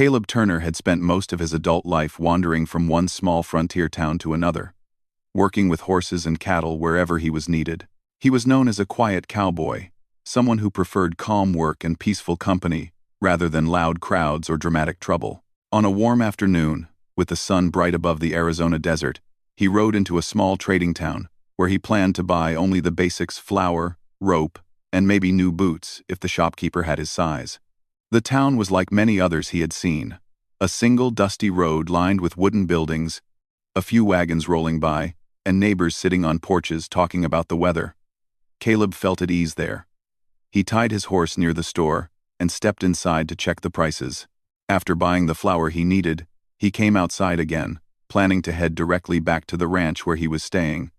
Caleb Turner had spent most of his adult life wandering from one small frontier town to another, working with horses and cattle wherever he was needed. He was known as a quiet cowboy, someone who preferred calm work and peaceful company rather than loud crowds or dramatic trouble. On a warm afternoon, with the sun bright above the Arizona desert, he rode into a small trading town where he planned to buy only the basics: flour, rope, and maybe new boots if the shopkeeper had his size. The town was like many others he had seen: a single dusty road lined with wooden buildings, a few wagons rolling by, and neighbors sitting on porches talking about the weather. Caleb felt at ease there. He tied his horse near the store and stepped inside to check the prices. After buying the flour he needed, he came outside again, planning to head directly back to the ranch where he was staying.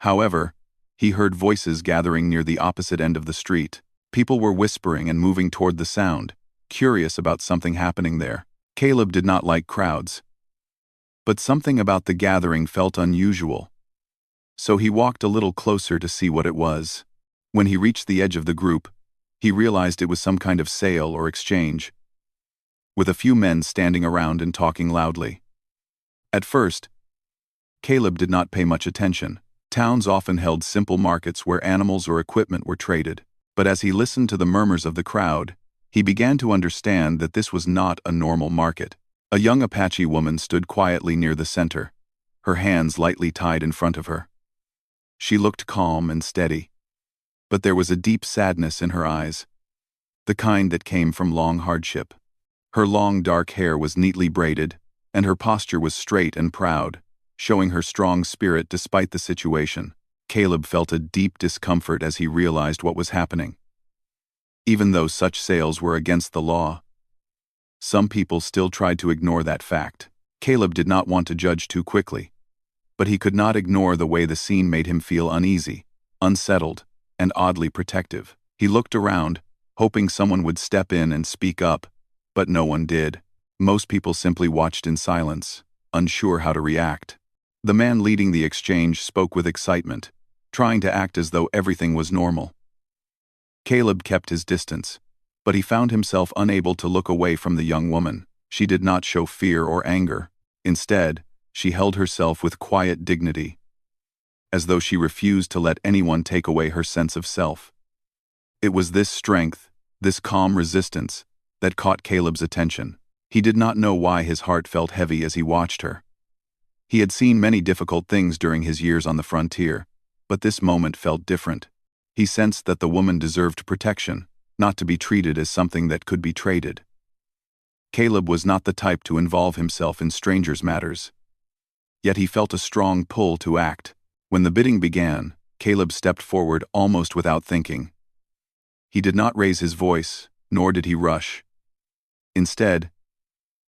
However, he heard voices gathering near the opposite end of the street. People were whispering and moving toward the sound, curious about something happening there. Caleb did not like crowds, but something about the gathering felt unusual. So he walked a little closer to see what it was. When he reached the edge of the group, he realized it was some kind of sale or exchange, with a few men standing around and talking loudly. At first, Caleb did not pay much attention. Towns often held simple markets where animals or equipment were traded. But as he listened to the murmurs of the crowd, he began to understand that this was not a normal market. A young Apache woman stood quietly near the center, her hands lightly tied in front of her. She looked calm and steady, but there was a deep sadness in her eyes, the kind that came from long hardship. Her long dark hair was neatly braided, and her posture was straight and proud, showing her strong spirit despite the situation. Caleb felt a deep discomfort as he realized what was happening. Even though such sales were against the law, some people still tried to ignore that fact. Caleb did not want to judge too quickly, but he could not ignore the way the scene made him feel uneasy, unsettled, and oddly protective. He looked around, hoping someone would step in and speak up, but no one did. Most people simply watched in silence, unsure how to react. The man leading the exchange spoke with excitement, trying to act as though everything was normal. Caleb kept his distance, but he found himself unable to look away from the young woman. She did not show fear or anger. Instead, she held herself with quiet dignity, as though she refused to let anyone take away her sense of self. It was this strength, this calm resistance, that caught Caleb's attention. He did not know why his heart felt heavy as he watched her. He had seen many difficult things during his years on the frontier, but this moment felt different. He sensed that the woman deserved protection, not to be treated as something that could be traded. Caleb was not the type to involve himself in strangers' matters, yet he felt a strong pull to act. When the bidding began, Caleb stepped forward almost without thinking. He did not raise his voice, nor did he rush. Instead,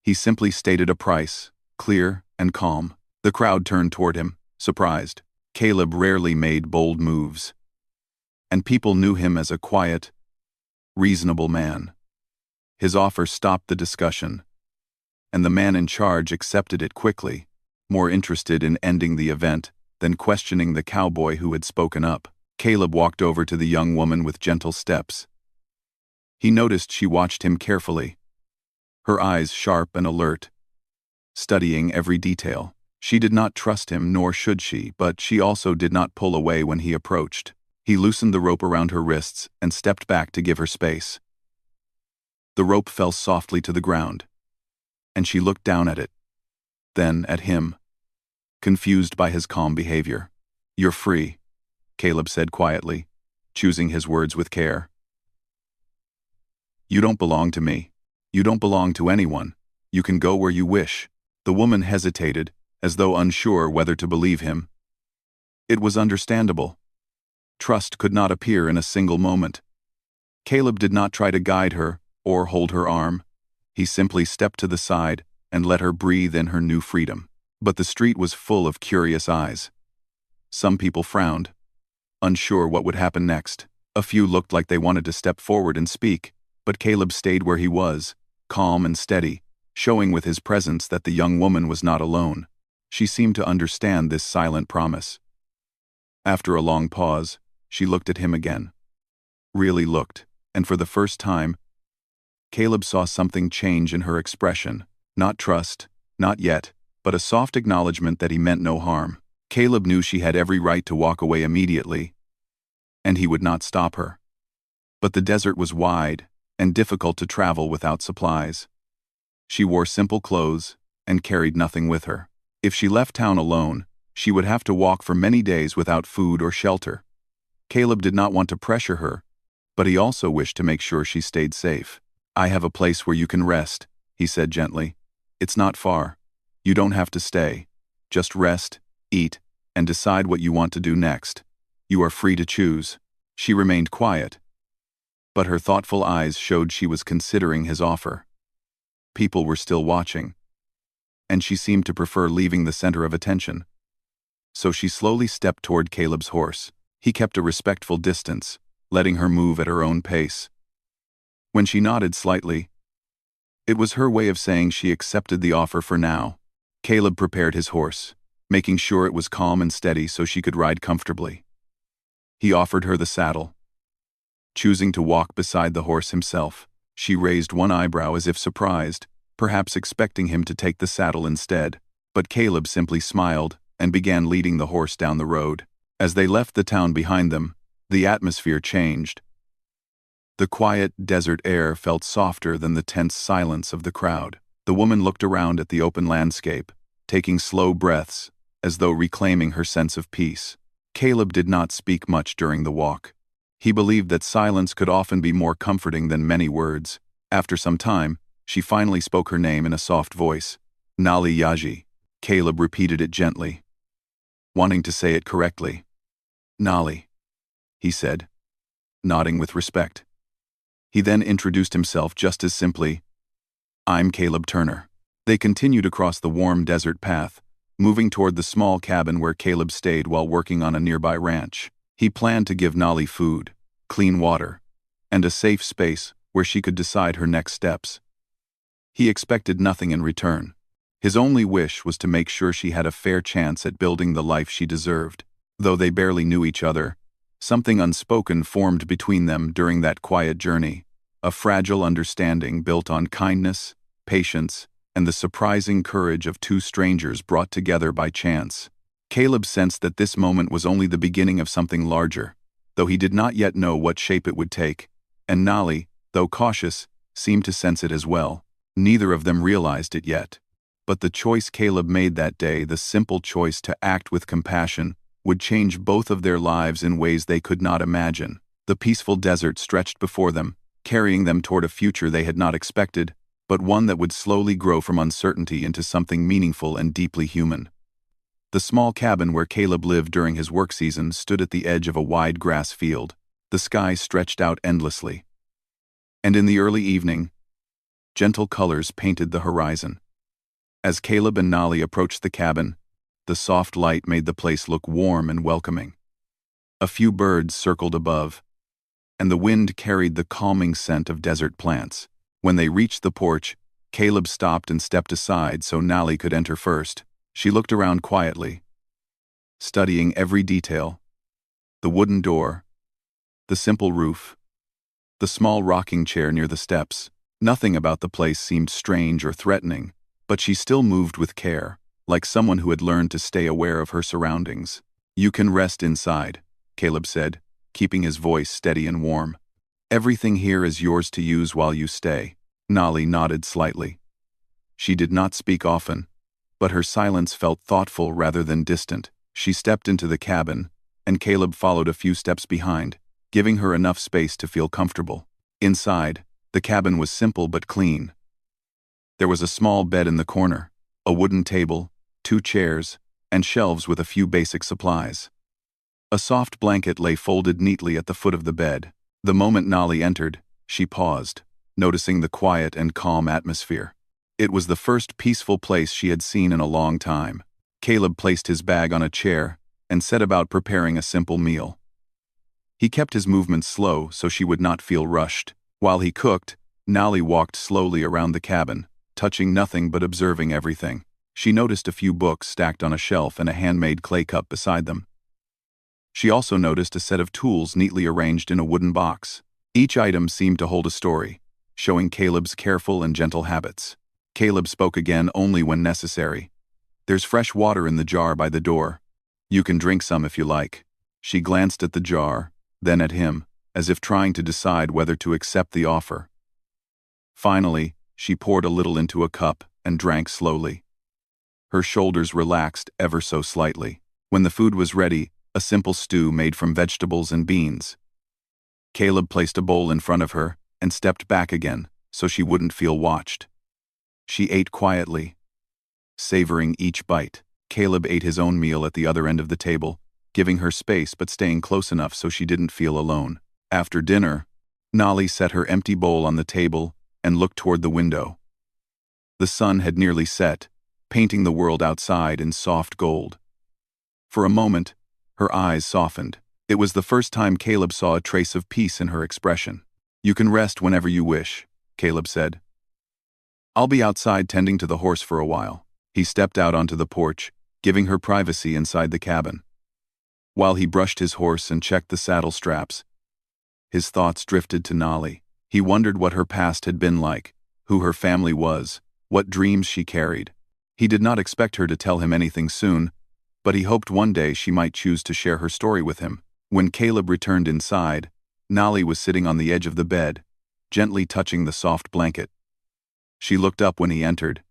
he simply stated a price, clear and calm. The crowd turned toward him, surprised. Caleb rarely made bold moves, and people knew him as a quiet, reasonable man. His offer stopped the discussion, and the man in charge accepted it quickly, more interested in ending the event than questioning the cowboy who had spoken up. Caleb walked over to the young woman with gentle steps. He noticed she watched him carefully, her eyes sharp and alert, studying every detail. She did not trust him, nor should she, but she also did not pull away when he approached. He loosened the rope around her wrists and stepped back to give her space. The rope fell softly to the ground, and she looked down at it, then at him, confused by his calm behavior. "You're free," Caleb said quietly, choosing his words with care. "You don't belong to me. You don't belong to anyone. You can go where you wish." The woman hesitated, as though unsure whether to believe him. It was understandable. Trust could not appear in a single moment. Caleb did not try to guide her or hold her arm. He simply stepped to the side and let her breathe in her new freedom. But the street was full of curious eyes. Some people frowned, unsure what would happen next. A few looked like they wanted to step forward and speak, but Caleb stayed where he was, calm and steady, showing with his presence that the young woman was not alone. She seemed to understand this silent promise. After a long pause, she looked at him again. Really looked, and for the first time, Caleb saw something change in her expression. Not trust, not yet, but a soft acknowledgement that he meant no harm. Caleb knew she had every right to walk away immediately, and he would not stop her. But the desert was wide and difficult to travel without supplies. She wore simple clothes and carried nothing with her. If she left town alone, she would have to walk for many days without food or shelter. Caleb did not want to pressure her, but he also wished to make sure she stayed safe. "I have a place where you can rest," he said gently. "It's not far. You don't have to stay. Just rest, eat, and decide what you want to do next. You are free to choose." She remained quiet, but her thoughtful eyes showed she was considering his offer. People were still watching, and she seemed to prefer leaving the center of attention. So she slowly stepped toward Caleb's horse. He kept a respectful distance, letting her move at her own pace. When she nodded slightly, it was her way of saying she accepted the offer for now. Caleb prepared his horse, making sure it was calm and steady so she could ride comfortably. He offered her the saddle. Choosing to walk beside the horse himself, she raised one eyebrow as if surprised, perhaps expecting him to take the saddle instead. But Caleb simply smiled and began leading the horse down the road. As they left the town behind them, the atmosphere changed. The quiet desert air felt softer than the tense silence of the crowd. The woman looked around at the open landscape, taking slow breaths, as though reclaiming her sense of peace. Caleb did not speak much during the walk. He believed that silence could often be more comforting than many words. After some time, she finally spoke her name in a soft voice. "Nali Yaji." Caleb repeated it gently, wanting to say it correctly. "Nali," he said, nodding with respect. He then introduced himself just as simply, "I'm Caleb Turner." They continued across the warm desert path, moving toward the small cabin where Caleb stayed while working on a nearby ranch. He planned to give Nali food, clean water, and a safe space where she could decide her next steps. He expected nothing in return. His only wish was to make sure she had a fair chance at building the life she deserved. Though they barely knew each other, something unspoken formed between them during that quiet journey, a fragile understanding built on kindness, patience, and the surprising courage of two strangers brought together by chance. Caleb sensed that this moment was only the beginning of something larger, though he did not yet know what shape it would take, and Nali, though cautious, seemed to sense it as well. Neither of them realized it yet. But the choice Caleb made that day, the simple choice to act with compassion, would change both of their lives in ways they could not imagine. The peaceful desert stretched before them, carrying them toward a future they had not expected, but one that would slowly grow from uncertainty into something meaningful and deeply human. The small cabin where Caleb lived during his work season stood at the edge of a wide grass field. The sky stretched out endlessly, and in the early evening, gentle colors painted the horizon. As Caleb and Nali approached the cabin, the soft light made the place look warm and welcoming. A few birds circled above, and the wind carried the calming scent of desert plants. When they reached the porch, Caleb stopped and stepped aside so Nali could enter first. She looked around quietly, studying every detail: the wooden door, the simple roof, the small rocking chair near the steps. Nothing about the place seemed strange or threatening, but she still moved with care, like someone who had learned to stay aware of her surroundings. "You can rest inside," Caleb said, keeping his voice steady and warm. "Everything here is yours to use while you stay." Nali nodded slightly. She did not speak often, but her silence felt thoughtful rather than distant. She stepped into the cabin, and Caleb followed a few steps behind, giving her enough space to feel comfortable. Inside, the cabin was simple but clean. There was a small bed in the corner, a wooden table, 2 chairs, and shelves with a few basic supplies. A soft blanket lay folded neatly at the foot of the bed. The moment Nali entered, she paused, noticing the quiet and calm atmosphere. It was the first peaceful place she had seen in a long time. Caleb placed his bag on a chair and set about preparing a simple meal. He kept his movements slow so she would not feel rushed. While he cooked, Nali walked slowly around the cabin, touching nothing but observing everything. She noticed a few books stacked on a shelf and a handmade clay cup beside them. She also noticed a set of tools neatly arranged in a wooden box. Each item seemed to hold a story, showing Caleb's careful and gentle habits. Caleb spoke again only when necessary. "There's fresh water in the jar by the door. You can drink some if you like." She glanced at the jar, then at him, as if trying to decide whether to accept the offer. Finally, she poured a little into a cup and drank slowly. Her shoulders relaxed ever so slightly. When the food was ready, a simple stew made from vegetables and beans. Caleb placed a bowl in front of her and stepped back again so she wouldn't feel watched. She ate quietly, savoring each bite. Caleb ate his own meal at the other end of the table, giving her space but staying close enough so she didn't feel alone. After dinner, Nolly set her empty bowl on the table and looked toward the window. The sun had nearly set, painting the world outside in soft gold. For a moment, her eyes softened. It was the first time Caleb saw a trace of peace in her expression. "You can rest whenever you wish," Caleb said. "I'll be outside tending to the horse for a while." He stepped out onto the porch, giving her privacy inside the cabin. While he brushed his horse and checked the saddle straps, his thoughts drifted to Nolly. He wondered what her past had been like, who her family was, what dreams she carried. He did not expect her to tell him anything soon, but he hoped one day she might choose to share her story with him. When Caleb returned inside, Nolly was sitting on the edge of the bed, gently touching the soft blanket. She looked up when he entered,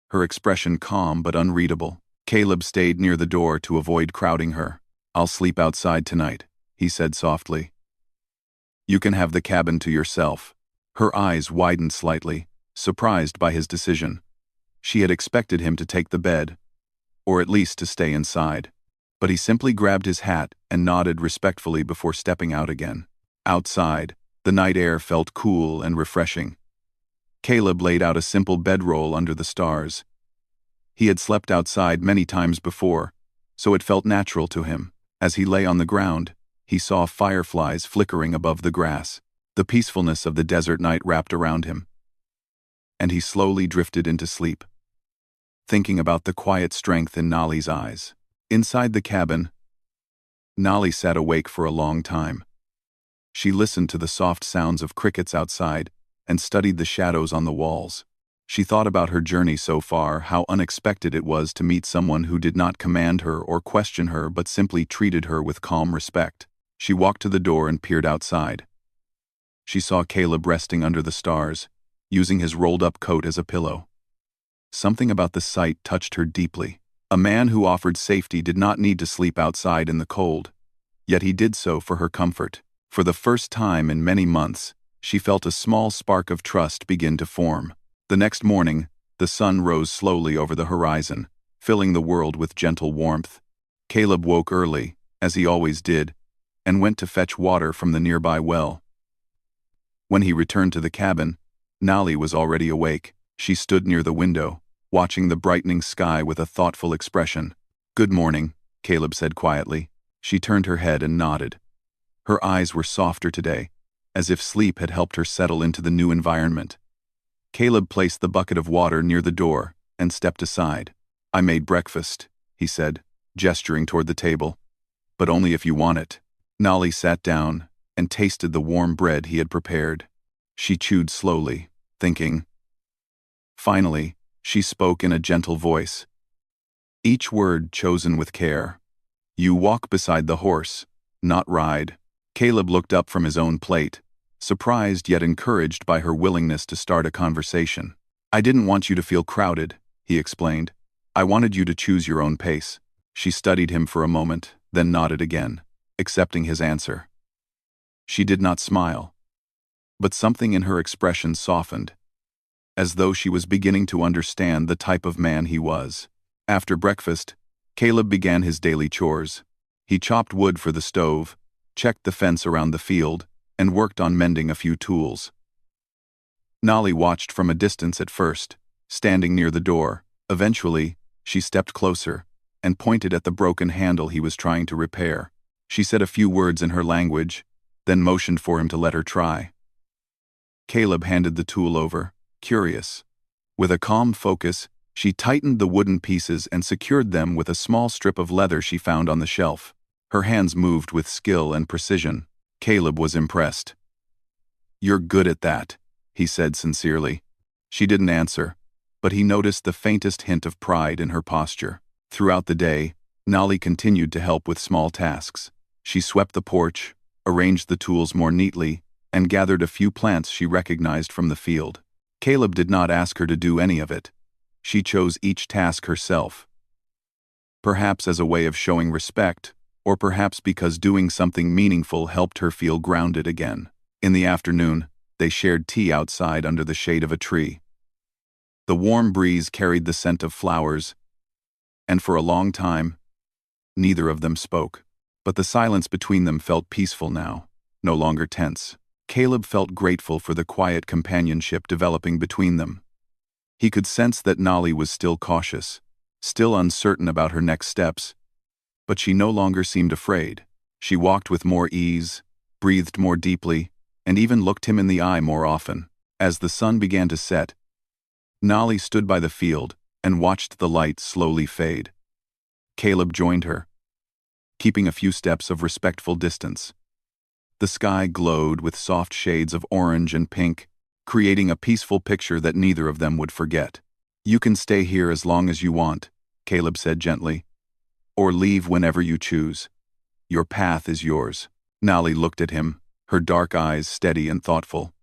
her expression calm but unreadable. Caleb stayed near the door to avoid crowding her. "I'll sleep outside tonight," he said softly. "You can have the cabin to yourself." Her eyes widened slightly, surprised by his decision. She had expected him to take the bed, or at least to stay inside. But he simply grabbed his hat and nodded respectfully before stepping out again. Outside, the night air felt cool and refreshing. Caleb laid out a simple bedroll under the stars. He had slept outside many times before, so it felt natural to him. As he lay on the ground, he saw fireflies flickering above the grass. The peacefulness of the desert night wrapped around him, and he slowly drifted into sleep, thinking about the quiet strength in Nolly's eyes. Inside the cabin, Nolly sat awake for a long time. She listened to the soft sounds of crickets outside and studied the shadows on the walls. She thought about her journey so far, how unexpected it was to meet someone who did not command her or question her but simply treated her with calm respect. She walked to the door and peered outside. She saw Caleb resting under the stars, using his rolled-up coat as a pillow. Something about the sight touched her deeply. A man who offered safety did not need to sleep outside in the cold, yet he did so for her comfort. For the first time in many months, she felt a small spark of trust begin to form. The next morning, the sun rose slowly over the horizon, filling the world with gentle warmth. Caleb woke early, as he always did, and went to fetch water from the nearby well. When he returned to the cabin, Nolly was already awake. She stood near the window, watching the brightening sky with a thoughtful expression. "Good morning," Caleb said quietly. She turned her head and nodded. Her eyes were softer today, as if sleep had helped her settle into the new environment. Caleb placed the bucket of water near the door and stepped aside. "I made breakfast," he said, gesturing toward the table. "But only if you want it." Nolly sat down and tasted the warm bread he had prepared. She chewed slowly, thinking. Finally, she spoke in a gentle voice, each word chosen with care. "You walk beside the horse, not ride." Caleb looked up from his own plate, surprised yet encouraged by her willingness to start a conversation. "I didn't want you to feel crowded," he explained. "I wanted you to choose your own pace." She studied him for a moment, then nodded again, accepting his answer. She did not smile, but something in her expression softened, as though she was beginning to understand the type of man he was. After breakfast, Caleb began his daily chores. He chopped wood for the stove, checked the fence around the field, and worked on mending a few tools. Nolly watched from a distance at first, standing near the door. Eventually, she stepped closer and pointed at the broken handle he was trying to repair. She said a few words in her language, then motioned for him to let her try. Caleb handed the tool over, curious. With a calm focus, she tightened the wooden pieces and secured them with a small strip of leather she found on the shelf. Her hands moved with skill and precision. Caleb was impressed. "You're good at that," he said sincerely. She didn't answer, but he noticed the faintest hint of pride in her posture. Throughout the day, Nolly continued to help with small tasks. She swept the porch, arranged the tools more neatly, and gathered a few plants she recognized from the field. Caleb did not ask her to do any of it. She chose each task herself. Perhaps as a way of showing respect, or perhaps because doing something meaningful helped her feel grounded again. In the afternoon, they shared tea outside under the shade of a tree. The warm breeze carried the scent of flowers, and for a long time, neither of them spoke. But the silence between them felt peaceful now, no longer tense. Caleb felt grateful for the quiet companionship developing between them. He could sense that Nolly was still cautious, still uncertain about her next steps, but she no longer seemed afraid. She walked with more ease, breathed more deeply, and even looked him in the eye more often. As the sun began to set, Nolly stood by the field and watched the light slowly fade. Caleb joined her, keeping a few steps of respectful distance. The sky glowed with soft shades of orange and pink, creating a peaceful picture that neither of them would forget. "You can stay here as long as you want," Caleb said gently, "or leave whenever you choose. Your path is yours." Nolly looked at him, her dark eyes steady and thoughtful.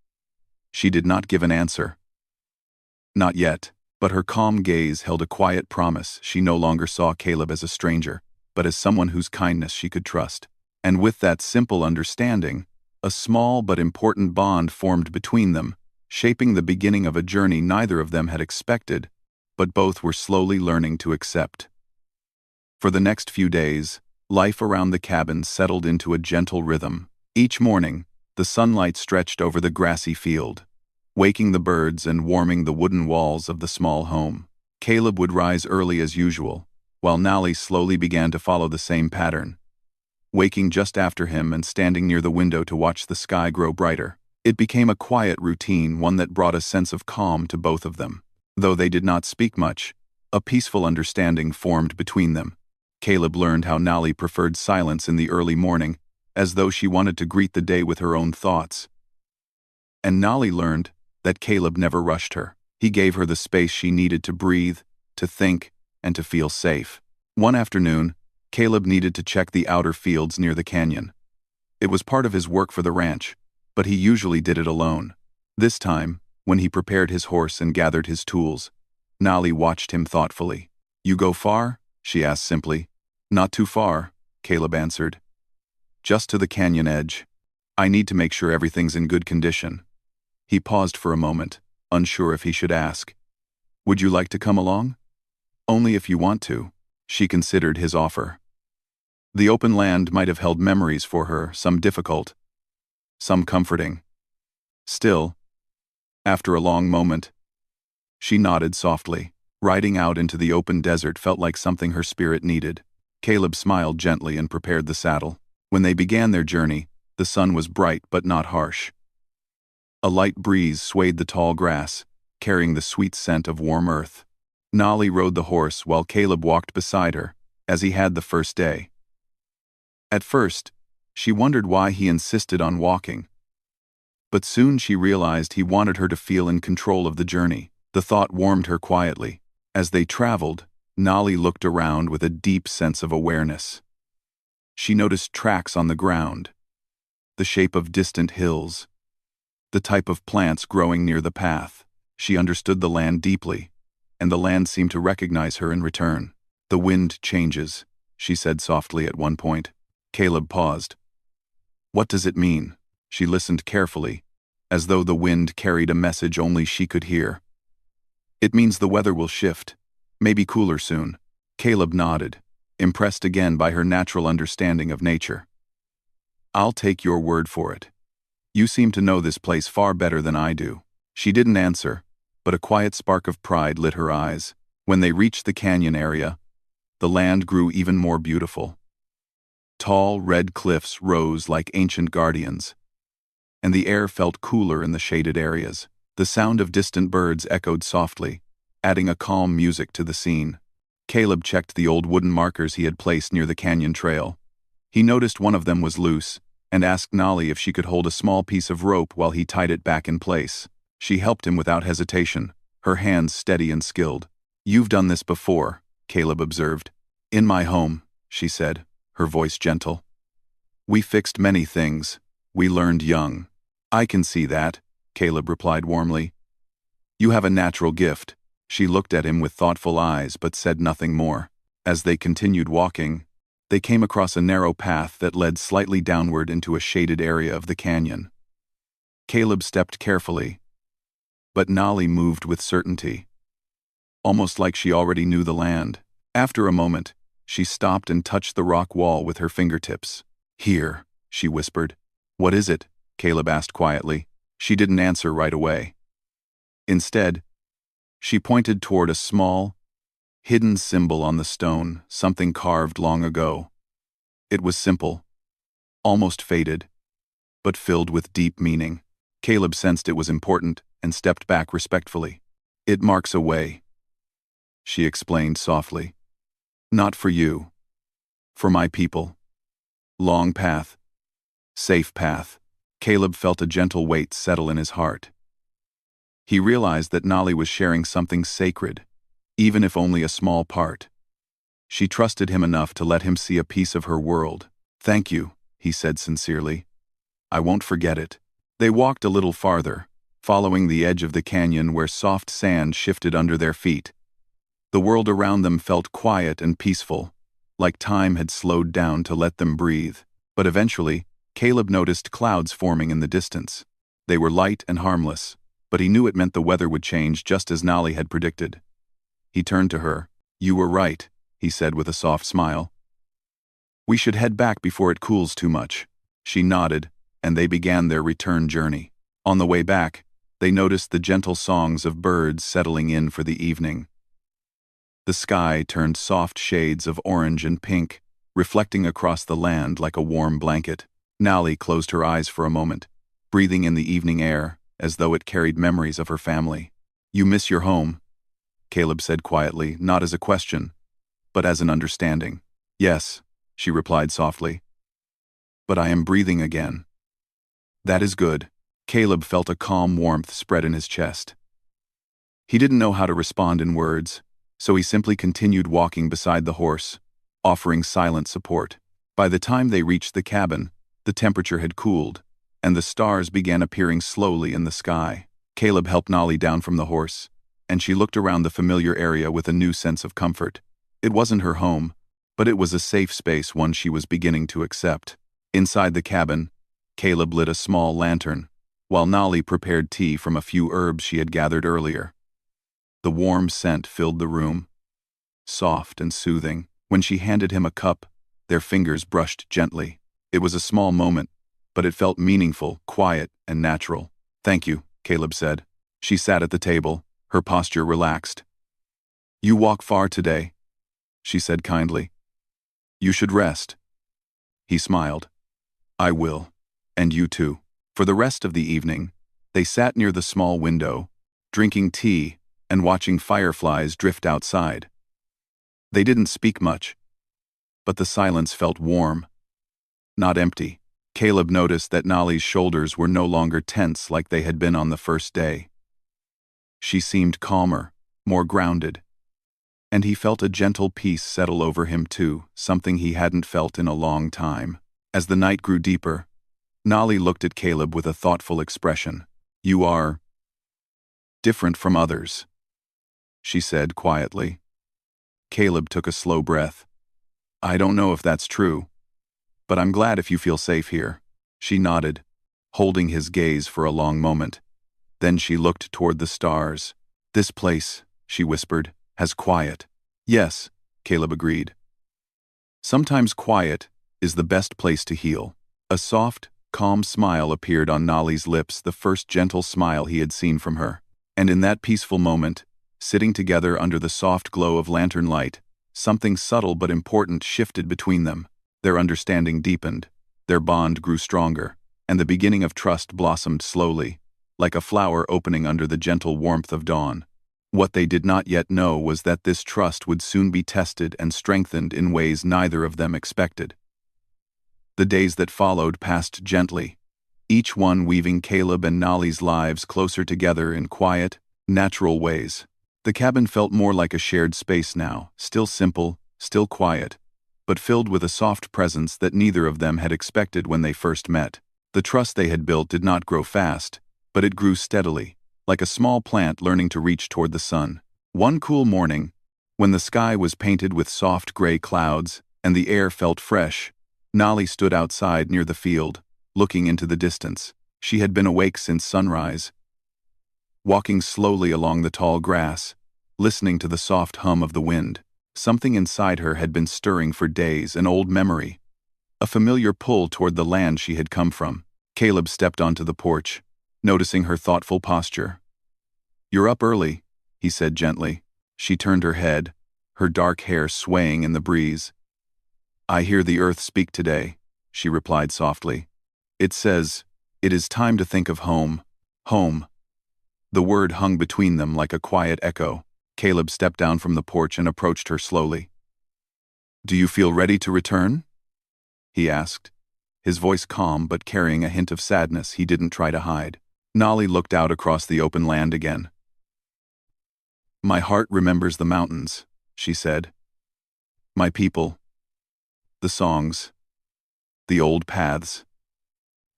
She did not give an answer. Not yet, but her calm gaze held a quiet promise. She no longer saw Caleb as a stranger, but as someone whose kindness she could trust. And with that simple understanding, a small but important bond formed between them, shaping the beginning of a journey neither of them had expected, but both were slowly learning to accept. For the next few days, life around the cabin settled into a gentle rhythm. Each morning, the sunlight stretched over the grassy field, waking the birds and warming the wooden walls of the small home. Caleb would rise early as usual, while Nolly slowly began to follow the same pattern, waking just after him and standing near the window to watch the sky grow brighter. It became a quiet routine, one that brought a sense of calm to both of them. Though they did not speak much, a peaceful understanding formed between them. Caleb learned how Nolly preferred silence in the early morning, as though she wanted to greet the day with her own thoughts. And Nolly learned that Caleb never rushed her. He gave her the space she needed to breathe, to think, and to feel safe. One afternoon, Caleb needed to check the outer fields near the canyon. It was part of his work for the ranch, but he usually did it alone. This time, when he prepared his horse and gathered his tools, Nolly watched him thoughtfully. "You go far?" she asked simply. "Not too far," Caleb answered. "Just to the canyon edge. I need to make sure everything's in good condition." He paused for a moment, unsure if he should ask, "Would you like to come along?" "Only if you want to." She considered his offer. The open land might have held memories for her, some difficult, some comforting. Still, after a long moment, she nodded softly. Riding out into the open desert felt like something her spirit needed. Caleb smiled gently and prepared the saddle. When they began their journey, the sun was bright but not harsh. A light breeze swayed the tall grass, carrying the sweet scent of warm earth. Nolly rode the horse while Caleb walked beside her, as he had the first day. At first, she wondered why he insisted on walking. But soon she realized he wanted her to feel in control of the journey. The thought warmed her quietly. As they traveled, Nolly looked around with a deep sense of awareness. She noticed tracks on the ground, the shape of distant hills, the type of plants growing near the path. She understood the land deeply, and the land seemed to recognize her in return. "The wind changes," she said softly at one point. Caleb paused. "What does it mean?" She listened carefully, as though the wind carried a message only she could hear. "It means the weather will shift, maybe cooler soon." Caleb nodded, impressed again by her natural understanding of nature. "I'll take your word for it. You seem to know this place far better than I do." She didn't answer, but a quiet spark of pride lit her eyes. When they reached the canyon area, the land grew even more beautiful. Tall, red cliffs rose like ancient guardians, and the air felt cooler in the shaded areas. The sound of distant birds echoed softly, adding a calm music to the scene. Caleb checked the old wooden markers he had placed near the canyon trail. He noticed one of them was loose, and asked Nolly if she could hold a small piece of rope while he tied it back in place. She helped him without hesitation, her hands steady and skilled. "You've done this before," Caleb observed. "In my home," she said, her voice gentle. "We fixed many things. We learned young." "I can see that," Caleb replied warmly. "You have a natural gift." She looked at him with thoughtful eyes but said nothing more. As they continued walking, they came across a narrow path that led slightly downward into a shaded area of the canyon. Caleb stepped carefully, but Nolly moved with certainty, almost like she already knew the land. After a moment, she stopped and touched the rock wall with her fingertips. "Here," she whispered. "What is it?" Caleb asked quietly. She didn't answer right away. Instead, she pointed toward a small, hidden symbol on the stone, something carved long ago. It was simple, almost faded, but filled with deep meaning. Caleb sensed it was important and stepped back respectfully. "It marks a way," she explained softly. "Not for you. For my people. Long path. Safe path." Caleb felt a gentle weight settle in his heart. He realized that Nolly was sharing something sacred, even if only a small part. She trusted him enough to let him see a piece of her world. "Thank you," he said sincerely. "I won't forget it." They walked a little farther, following the edge of the canyon where soft sand shifted under their feet. The world around them felt quiet and peaceful, like time had slowed down to let them breathe. But eventually, Caleb noticed clouds forming in the distance. They were light and harmless, but he knew it meant the weather would change just as Nolly had predicted. He turned to her. "You were right," he said with a soft smile. "We should head back before it cools too much." She nodded, and they began their return journey. On the way back, they noticed the gentle songs of birds settling in for the evening. The sky turned soft shades of orange and pink, reflecting across the land like a warm blanket. Nolly closed her eyes for a moment, breathing in the evening air, as though it carried memories of her family. "You miss your home?" Caleb said quietly, not as a question, but as an understanding. "Yes," she replied softly. "But I am breathing again." "That is good." Caleb felt a calm warmth spread in his chest. He didn't know how to respond in words, so he simply continued walking beside the horse, offering silent support. By the time they reached the cabin, the temperature had cooled, and the stars began appearing slowly in the sky. Caleb helped Nolly down from the horse, and she looked around the familiar area with a new sense of comfort. It wasn't her home, but it was a safe space, one she was beginning to accept. Inside the cabin, Caleb lit a small lantern, while Nolly prepared tea from a few herbs she had gathered earlier. The warm scent filled the room, soft and soothing. When she handed him a cup, their fingers brushed gently. It was a small moment, but it felt meaningful, quiet, and natural. "Thank you," Caleb said. She sat at the table, her posture relaxed. "You walk far today," she said kindly. "You should rest." He smiled. "I will. And you too." For the rest of the evening, they sat near the small window, drinking tea and watching fireflies drift outside. They didn't speak much, but the silence felt warm, not empty. Caleb noticed that Nolly's shoulders were no longer tense like they had been on the first day. She seemed calmer, more grounded, and he felt a gentle peace settle over him too, something he hadn't felt in a long time. As the night grew deeper, Nolly looked at Caleb with a thoughtful expression. "You are different from others," she said quietly. Caleb took a slow breath. "I don't know if that's true, but I'm glad if you feel safe here." She nodded, holding his gaze for a long moment. Then she looked toward the stars. "This place," she whispered, "has quiet." "Yes," Caleb agreed. "Sometimes quiet is the best place to heal." A soft, calm smile appeared on Nolly's lips, the first gentle smile he had seen from her. And in that peaceful moment, sitting together under the soft glow of lantern light, something subtle but important shifted between them. Their understanding deepened, their bond grew stronger, and the beginning of trust blossomed slowly, like a flower opening under the gentle warmth of dawn. What they did not yet know was that this trust would soon be tested and strengthened in ways neither of them expected. The days that followed passed gently, each one weaving Caleb and Nolly's lives closer together in quiet, natural ways. The cabin felt more like a shared space now, still simple, still quiet, but filled with a soft presence that neither of them had expected when they first met. The trust they had built did not grow fast, but it grew steadily, like a small plant learning to reach toward the sun. One cool morning, when the sky was painted with soft gray clouds and the air felt fresh, Nolly stood outside near the field, looking into the distance. She had been awake since sunrise, walking slowly along the tall grass, listening to the soft hum of the wind. Something inside her had been stirring for days, an old memory, a familiar pull toward the land she had come from. Caleb stepped onto the porch, noticing her thoughtful posture. "You're up early," he said gently. She turned her head, her dark hair swaying in the breeze. "I hear the earth speak today," she replied softly. "It says, it is time to think of home. Home." The word hung between them like a quiet echo. Caleb stepped down from the porch and approached her slowly. "Do you feel ready to return?" he asked, his voice calm but carrying a hint of sadness he didn't try to hide. Nolly looked out across the open land again. "My heart remembers the mountains," she said. "My people. The songs. The old paths."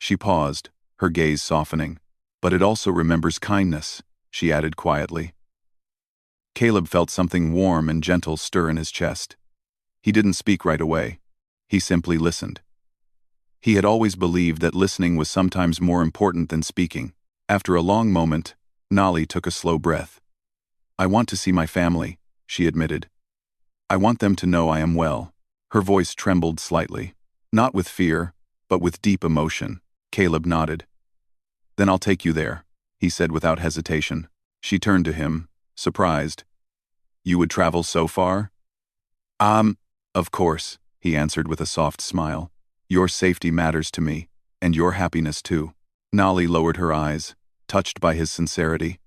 She paused, her gaze softening. "But it also remembers kindness," she added quietly. Caleb felt something warm and gentle stir in his chest. He didn't speak right away. He simply listened. He had always believed that listening was sometimes more important than speaking. After a long moment, Nolly took a slow breath. "I want to see my family," she admitted. "I want them to know I am well." Her voice trembled slightly, not with fear, but with deep emotion. Caleb nodded. "Then I'll take you there," he said without hesitation. She turned to him, surprised. "You would travel so far?" Of course," he answered with a soft smile. "Your safety matters to me, and your happiness too." Nolly lowered her eyes, touched by his sincerity.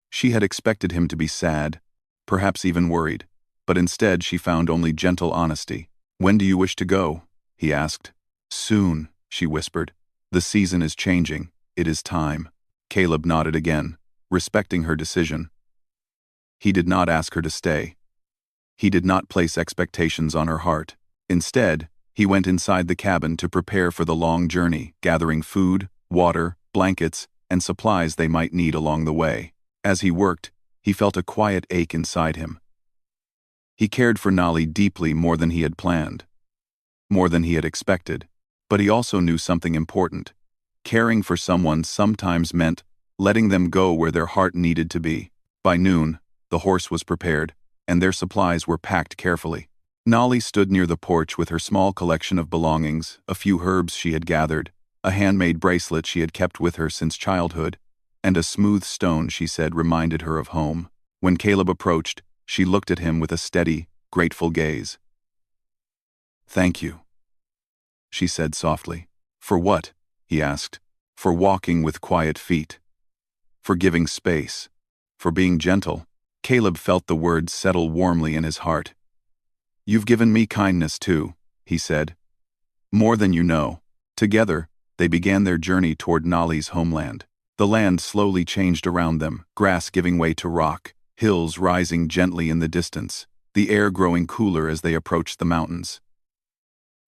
She had expected him to be sad, perhaps even worried, but instead she found only gentle honesty. "When do you wish to go?" he asked. "Soon," she whispered. "The season is changing. It is time." Caleb nodded again, respecting her decision. He did not ask her to stay. He did not place expectations on her heart. Instead, he went inside the cabin to prepare for the long journey, gathering food, water, blankets, and supplies they might need along the way. As he worked, he felt a quiet ache inside him. He cared for Nolly deeply, more than he had planned, more than he had expected, but he also knew something important. Caring for someone sometimes meant letting them go where their heart needed to be. By noon, the horse was prepared, and their supplies were packed carefully. Nolly stood near the porch with her small collection of belongings, a few herbs she had gathered, a handmade bracelet she had kept with her since childhood, and a smooth stone she said reminded her of home. When Caleb approached, she looked at him with a steady, grateful gaze. "Thank you," she said softly. "For what?" he asked. "For walking with quiet feet. For giving space. For being gentle." Caleb felt the words settle warmly in his heart. "You've given me kindness too," he said. "More than you know." Together, they began their journey toward Nolly's homeland. The land slowly changed around them, grass giving way to rock, hills rising gently in the distance, the air growing cooler as they approached the mountains.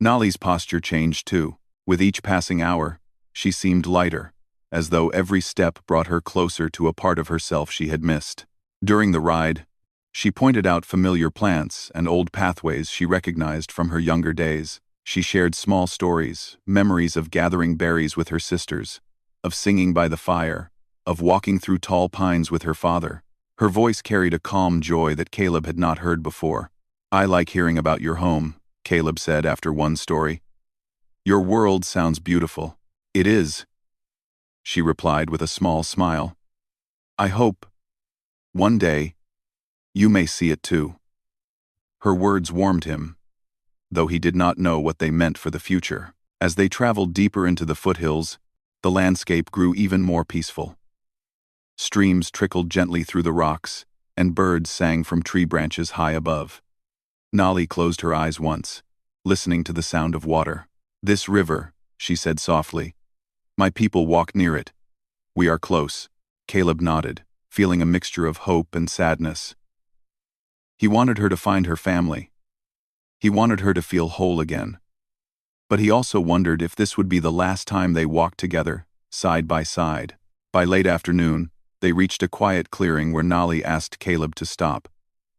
Nolly's posture changed too. With each passing hour, she seemed lighter, as though every step brought her closer to a part of herself she had missed. During the ride, she pointed out familiar plants and old pathways she recognized from her younger days. She shared small stories, memories of gathering berries with her sisters, of singing by the fire, of walking through tall pines with her father. Her voice carried a calm joy that Caleb had not heard before. "I like hearing about your home," Caleb said after one story. "Your world sounds beautiful." "It is," she replied with a small smile. "I hope, one day, you may see it too." Her words warmed him, though he did not know what they meant for the future. As they traveled deeper into the foothills, the landscape grew even more peaceful. Streams trickled gently through the rocks, and birds sang from tree branches high above. Nolly closed her eyes once, listening to the sound of water. "This river," she said softly, My people walk near it. We are close. Caleb nodded, feeling a mixture of hope and sadness. He wanted her to find her family. He wanted her to feel whole again. But he also wondered if this would be the last time they walked together, side by side. By late afternoon, they reached a quiet clearing where Nolly asked Caleb to stop.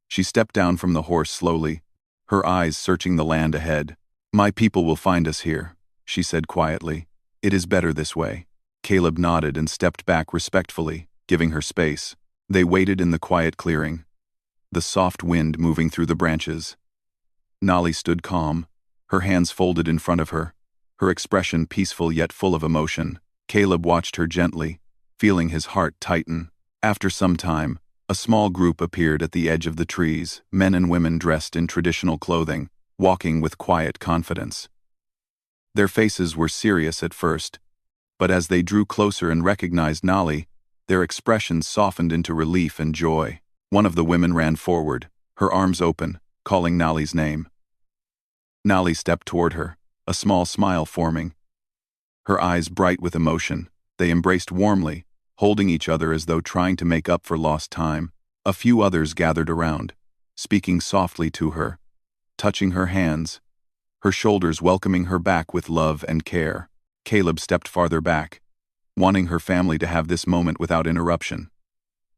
She stepped down from the horse slowly, her eyes searching the land ahead. My people will find us here, she said quietly. It is better this way. Caleb nodded and stepped back respectfully, giving her space. They waited in the quiet clearing, the soft wind moving through the branches. Nolly stood calm, her hands folded in front of her, her expression peaceful yet full of emotion. Caleb watched her gently, feeling his heart tighten. After some time, a small group appeared at the edge of the trees, men and women dressed in traditional clothing, walking with quiet confidence. Their faces were serious at first, but as they drew closer and recognized Nolly, their expressions softened into relief and joy. One of the women ran forward, her arms open, calling Nolly's name. Nolly stepped toward her, a small smile forming. Her eyes bright with emotion, they embraced warmly, holding each other as though trying to make up for lost time. A few others gathered around, speaking softly to her, touching her hands, her shoulders welcoming her back with love and care. Caleb stepped farther back, wanting her family to have this moment without interruption.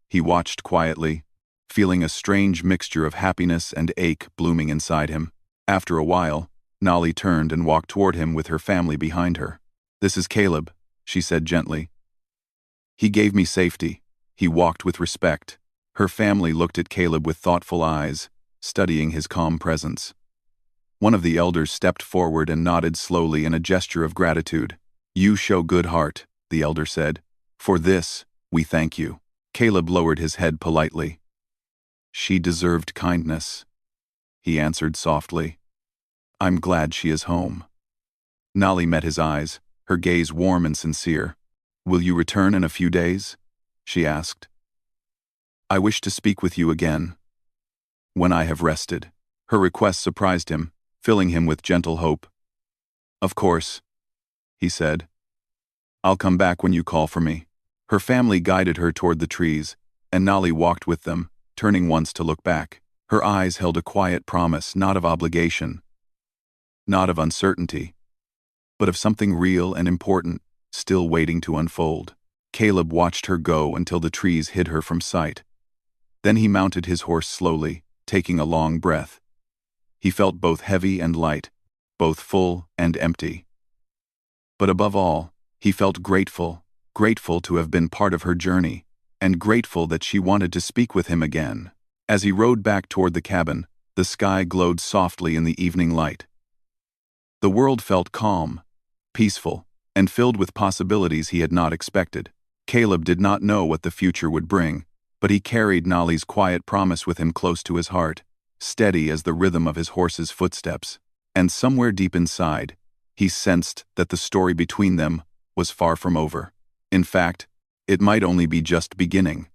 He watched quietly, feeling a strange mixture of happiness and ache blooming inside him. After a while, Nolly turned and walked toward him with her family behind her. This is Caleb, she said gently. He gave me safety. He walked with respect. Her family looked at Caleb with thoughtful eyes, studying his calm presence. One of the elders stepped forward and nodded slowly in a gesture of gratitude. You show good heart, the elder said. For this, we thank you. Caleb lowered his head politely. She deserved kindness, he answered softly. I'm glad she is home. Nolly met his eyes, her gaze warm and sincere. Will you return in a few days? She asked. I wish to speak with you again. When I have rested. Her request surprised him, filling him with gentle hope. Of course, he said. I'll come back when you call for me. Her family guided her toward the trees, and Nolly walked with them, turning once to look back. Her eyes held a quiet promise, not of obligation, not of uncertainty, but of something real and important, still waiting to unfold. Caleb watched her go until the trees hid her from sight. Then he mounted his horse slowly, taking a long breath. He felt both heavy and light, both full and empty. But above all, he felt grateful to have been part of her journey, and grateful that she wanted to speak with him again. As he rode back toward the cabin, the sky glowed softly in the evening light. The world felt calm, peaceful, and filled with possibilities he had not expected. Caleb did not know what the future would bring, but he carried Nolly's quiet promise with him close to his heart, steady as the rhythm of his horse's footsteps. And somewhere deep inside, he sensed that the story between them was far from over. In fact, it might only be just beginning.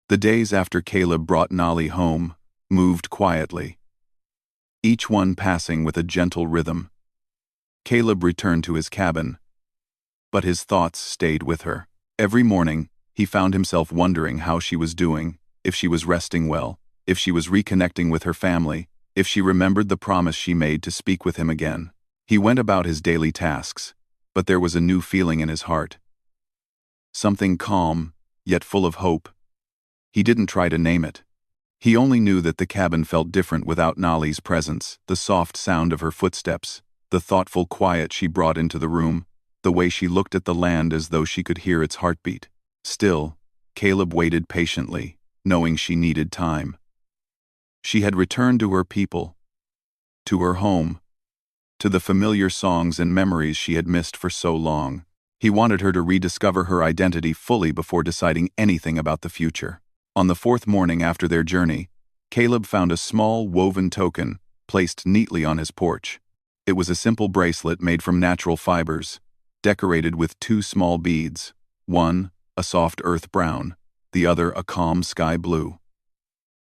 The days after Caleb brought Nolly home moved quietly, each one passing with a gentle rhythm. Caleb returned to his cabin, but his thoughts stayed with her. Every morning, he found himself wondering how she was doing, if she was resting well, if she was reconnecting with her family, if she remembered the promise she made to speak with him again. He went about his daily tasks, but there was a new feeling in his heart. Something calm, yet full of hope. He didn't try to name it. He only knew that the cabin felt different without Nolly's presence, the soft sound of her footsteps, the thoughtful quiet she brought into the room, the way she looked at the land as though she could hear its heartbeat. Still, Caleb waited patiently, knowing she needed time. She had returned to her people, to her home, to the familiar songs and memories she had missed for so long. He wanted her to rediscover her identity fully before deciding anything about the future. On the fourth morning after their journey, Caleb found a small woven token placed neatly on his porch. It was a simple bracelet made from natural fibers, decorated with two small beads, one a soft earth brown, the other a calm sky blue.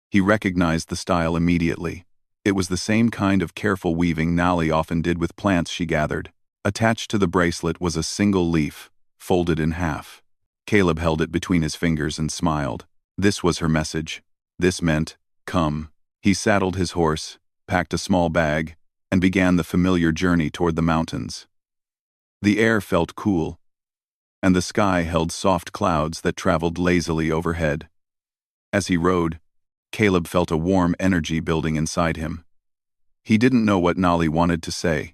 He recognized the style immediately. It was the same kind of careful weaving Nolly often did with plants she gathered, Attached to the bracelet was a single leaf, folded in half. Caleb held it between his fingers and smiled. This was her message. This meant, come. He saddled his horse, packed a small bag, and began the familiar journey toward the mountains. The air felt cool, and the sky held soft clouds that traveled lazily overhead. As he rode, Caleb felt a warm energy building inside him. He didn't know what Nolly wanted to say,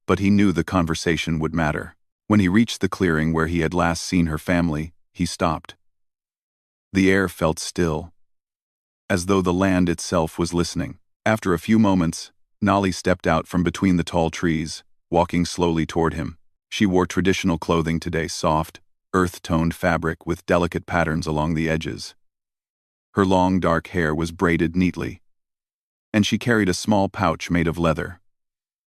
but he knew the conversation would matter. When he reached the clearing where he had last seen her family, he stopped. The air felt still, as though the land itself was listening. After a few moments, Nolly stepped out from between the tall trees, walking slowly toward him. She wore traditional clothing today, soft, earth-toned fabric with delicate patterns along the edges. Her long dark hair was braided neatly, and she carried a small pouch made of leather.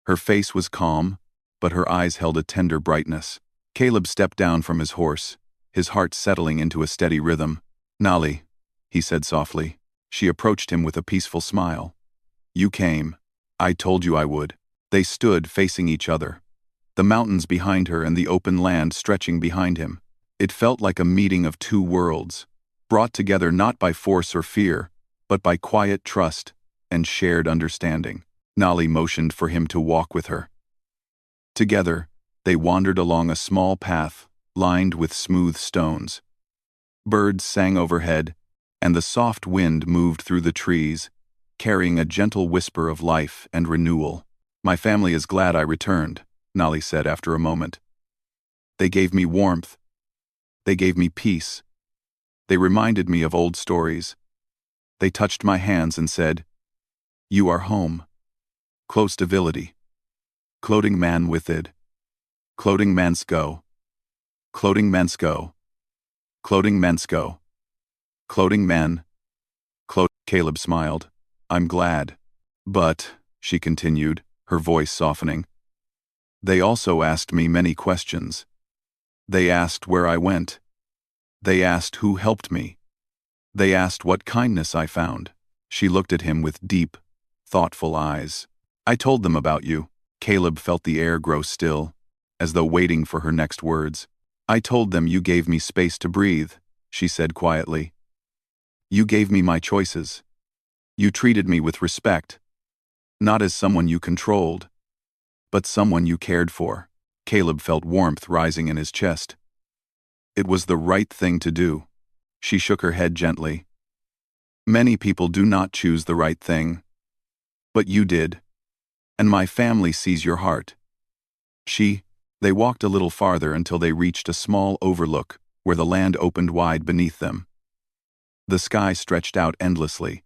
Her face was calm, but her eyes held a tender brightness. Caleb stepped down from his horse, his heart settling into a steady rhythm. "Nolly," he said softly. She approached him with a peaceful smile. "You came. I told you I would." They stood facing each other, the mountains behind her and the open land stretching behind him. It felt like a meeting of two worlds, brought together not by force or fear, but by quiet trust and shared understanding. Nolly motioned for him to walk with her. Together, they wandered along a small path lined with smooth stones. Birds sang overhead, and the soft wind moved through the trees, carrying a gentle whisper of life and renewal. "My family is glad I returned," Nolly said after a moment. "They gave me warmth. They gave me peace. They reminded me of old stories. They touched my hands and said, 'You are home. Close to Villity. Clothing man with it. Clothing mansko. Clothing mansko. Clothing mansko. Clothing man.'" Caleb smiled. "I'm glad. But," she continued, her voice softening, "they also asked me many questions. They asked where I went. They asked who helped me. They asked what kindness I found." She looked at him with deep, thoughtful eyes. "I told them about you." Caleb felt the air grow still, as though waiting for her next words. "I told them you gave me space to breathe," she said quietly. "You gave me my choices. You treated me with respect, not as someone you controlled, but someone you cared for." Caleb felt warmth rising in his chest. It was the right thing to do. She shook her head gently. "Many people do not choose the right thing. But you did. And my family sees your heart." They walked a little farther until they reached a small overlook where the land opened wide beneath them. The sky stretched out endlessly.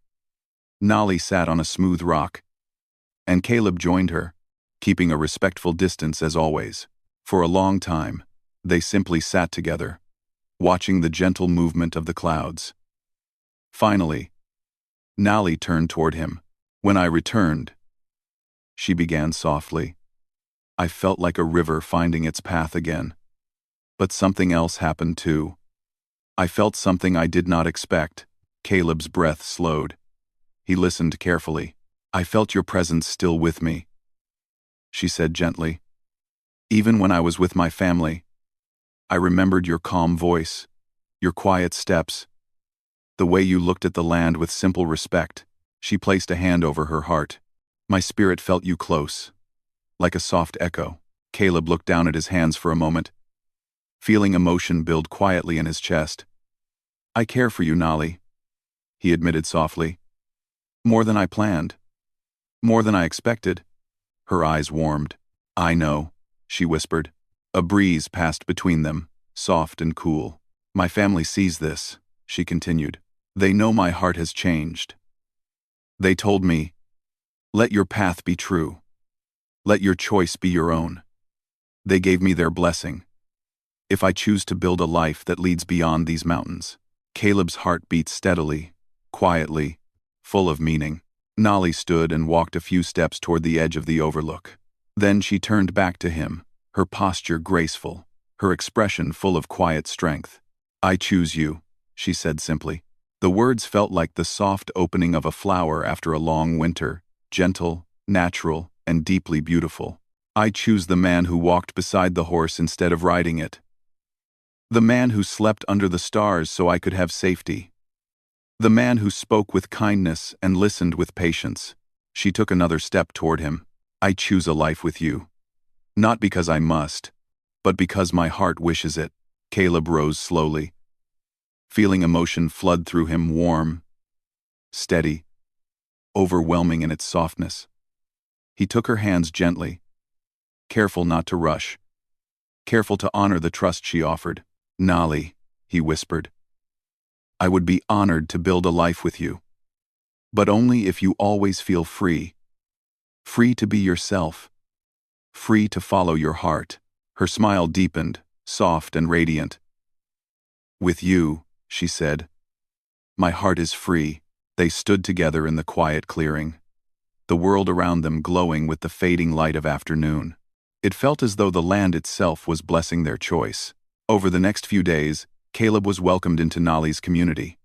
Nolly sat on a smooth rock, and Caleb joined her, keeping a respectful distance as always. For a long time, they simply sat together, watching the gentle movement of the clouds. Finally, Nolly turned toward him. "When I returned," she began softly, "I felt like a river finding its path again. But something else happened too. I felt something I did not expect." Caleb's breath slowed. He listened carefully. "I felt your presence still with me," she said gently. "Even when I was with my family, I remembered your calm voice, your quiet steps, the way you looked at the land with simple respect." She placed a hand over her heart. "My spirit felt you close, like a soft echo." Caleb looked down at his hands for a moment, feeling emotion build quietly in his chest. "I care for you, Nolly," he admitted softly. "More than I planned. More than I expected." Her eyes warmed. "I know," she whispered. A breeze passed between them, soft and cool. "My family sees this," she continued. "They know my heart has changed. They told me, 'Let your path be true. Let your choice be your own.' They gave me their blessing, if I choose to build a life that leads beyond these mountains." Caleb's heart beat steadily, quietly, full of meaning. Nolly stood and walked a few steps toward the edge of the overlook. Then she turned back to him, her posture graceful, her expression full of quiet strength. "I choose you," she said simply. The words felt like the soft opening of a flower after a long winter, gentle, natural, and deeply beautiful. I choose the man who walked beside the horse instead of riding it. The man who slept under the stars so I could have safety. The man who spoke with kindness and listened with patience. She took another step toward him. I choose a life with you. Not because I must, but because my heart wishes it. Caleb rose slowly, feeling emotion flood through him, warm, steady, overwhelming in its softness. He took her hands gently, careful not to rush, careful to honor the trust she offered. Nali, he whispered, I would be honored to build a life with you, but only if you always feel free. Free to be yourself, free to follow your heart. Her smile deepened, soft and radiant. With you, she said, my heart is free. They stood together in the quiet clearing, the world around them glowing with the fading light of afternoon. It felt as though the land itself was blessing their choice. Over the next few days, Caleb was welcomed into Nali's community.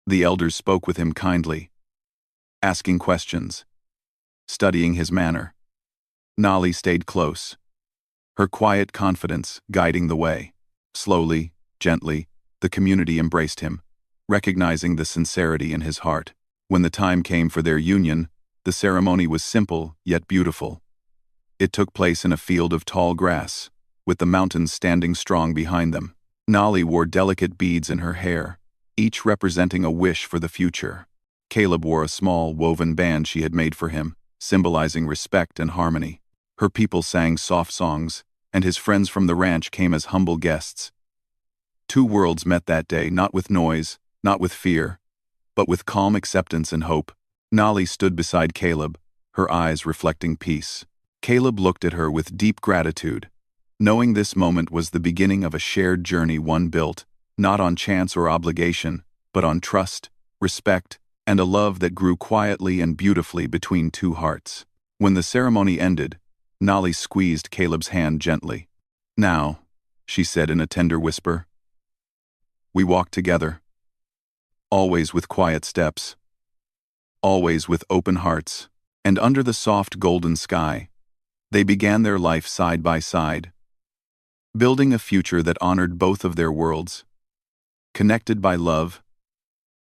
The elders spoke with him kindly, asking questions, studying his manner. Nali stayed close, her quiet confidence guiding the way. Slowly, gently, the community embraced him, recognizing the sincerity in his heart. When the time came for their union, the ceremony was simple yet beautiful. It took place in a field of tall grass, with the mountains standing strong behind them. Nali wore delicate beads in her hair, each representing a wish for the future. Caleb wore a small woven band she had made for him, symbolizing respect and harmony. Her people sang soft songs, and his friends from the ranch came as humble guests. Two worlds met that day, not with noise, not with fear, but with calm acceptance and hope. Nali stood beside Caleb, her eyes reflecting peace. Caleb looked at her with deep gratitude, knowing this moment was the beginning of a shared journey, one built, not on chance or obligation, but on trust, respect, and a love that grew quietly and beautifully between two hearts. When the ceremony ended, Nali squeezed Caleb's hand gently. Now, she said in a tender whisper, we walk together. Always with quiet steps. Always with open hearts. And under the soft golden sky, they began their life side by side, building a future that honored both of their worlds, connected by love,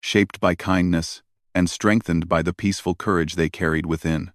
shaped by kindness, and strengthened by the peaceful courage they carried within.